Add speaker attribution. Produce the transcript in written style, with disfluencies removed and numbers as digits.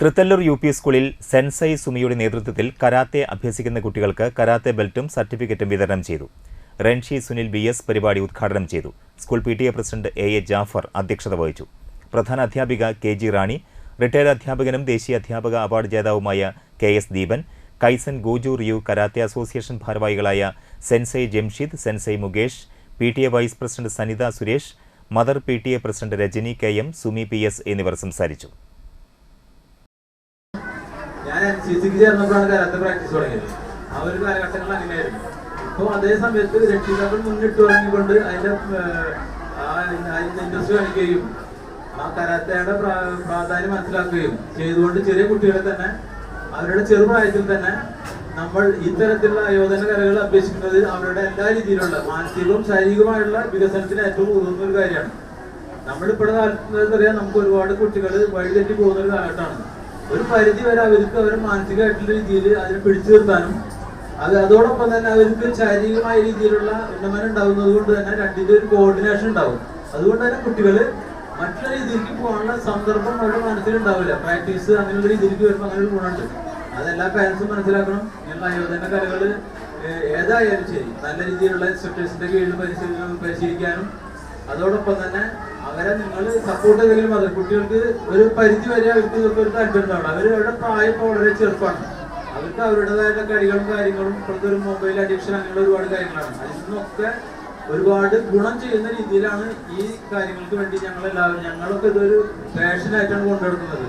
Speaker 1: Thrithallur U P സ്കൂളിൽ sensei സുമിയുടെ നേതൃത്വത്തിൽ karate അഭ്യസിക്കുന്ന കുട്ടികൾക്ക് കരാത്തെ ബെൽറ്റും സർട്ടിഫിക്കറ്റും വിതരണം ചെയ്തു. റൺഷി സുനിൽ BS പരിപാടി ഉദ്ഘാടനം ചെയ്തു. School PTA president A Jafar അധ്യക്ഷത വഹിച്ചു. പ്രധാന അധ്യാപിക KG റാണി, റിട്ടയർഡ് അധ്യാപകനും ദേശീയ അധ്യാപക അവാർഡ് ജേതാവുമായ KS Deepan, Kaizen Goju Ryu karate association ഭാരവാഹികളായ sensei Jamshid, sensei Mukesh, PTA vice president Sanitha Suresh, mother PTA president Rajani KM, Sumi PS എന്നിവർ സംസാരിച്ചു.
Speaker 2: ഞാൻ CCക്ക് ചേർന്നപ്പോഴാണ് കരാത്തെ പ്രാക്ടീസ് തുടങ്ങിയത്. ആ ഒരു കാലഘട്ടങ്ങൾ അങ്ങനെയായിരുന്നു. അപ്പോൾ അതേ സമയത്ത് രക്ഷിതാക്കൾ മുന്നിട്ട് തുടങ്ങിക്കൊണ്ട് അതിൻ്റെ ഇൻട്രസ്റ്റ് കാണിക്കുകയും ആ കരാത്തയുടെ പ്രാധാന്യം മനസ്സിലാക്കുകയും ചെയ്തുകൊണ്ട് ചെറിയ കുട്ടികളെ തന്നെ അവരുടെ ചെറുപ്രായത്തിൽ തന്നെ നമ്മൾ ഇത്തരത്തിലുള്ള ആയോധന കലകൾ അഭ്യസിക്കുന്നത് അവരുടെ എല്ലാ രീതിയിലുള്ള മാനസികവും ശാരീരികവുമായുള്ള വികസനത്തിന് ഏറ്റവും ഉതകുന്ന ഒരു കാര്യമാണ്. നമ്മളിപ്പോഴത്തെ കാലത്ത് നമുക്ക് ഒരുപാട് കുട്ടികൾ വഴിതെറ്റി പോകുന്ന ഒരു കാലഘട്ടമാണ്. ഒരു പരിധി വരെ അവർക്ക് അവരുടെ മാനസികമായിട്ടുള്ള രീതിയിൽ അതിനെ പിടിച്ചു നിർത്താനും അതോടൊപ്പം തന്നെ അവർക്ക് ശാരീരികമായ രീതിയിലുള്ള ഉന്നമനം ഉണ്ടാകുന്നത് കൊണ്ട് തന്നെ രണ്ടിൻ്റെ ഒരു കോർഡിനേഷൻ ഉണ്ടാവും. അതുകൊണ്ട് തന്നെ കുട്ടികൾ മറ്റുള്ള രീതിയിലേക്ക് പോകാനുള്ള സന്ദർഭം അവരുടെ മനസ്സിലുണ്ടാവില്ല. പ്രാക്ടീസ് അങ്ങനെയുള്ള രീതിയിലേക്ക് വരുമ്പോൾ അങ്ങനെ ഒരു ഗുണമുണ്ട്. അതെല്ലാ പാരൻസും മനസ്സിലാക്കണം. ഇങ്ങനെയുള്ള ആയോധന കലകൾ ഏതായാലും ശരി നല്ല രീതിയിലുള്ള ഇൻസ്ട്രക്ടേഴ്സിന്റെ കീഴിൽ പരിശീലിക്കാനും അതോടൊപ്പം തന്നെ അവരെ നിങ്ങൾ സപ്പോർട്ട് ചെയ്തെങ്കിലും മതി. കുട്ടികൾക്ക് ഒരു പരിധി വരെ അവർക്ക് ഇതൊക്കെ ഒരു താല്പര്യം ഉണ്ടാവണം. അവരുടെ പ്രായം വളരെ ചെറുപ്പമാണ്. അവർക്ക് അവരുടേതായ കളികളും കാര്യങ്ങളും ഇപ്പോഴത്തെ ഒരു മൊബൈൽ അഡിക്ഷൻ അങ്ങനെയുള്ള ഒരുപാട് കാര്യങ്ങളാണ്. അതിൽ നിന്നൊക്കെ ഒരുപാട് ഗുണം ചെയ്യുന്ന രീതിയിലാണ് ഈ കാര്യങ്ങൾക്ക് വേണ്ടി ഞങ്ങളൊക്കെ ഇതൊരു പാഷനായിട്ടാണ് കൊണ്ടുനടക്കുന്നത്.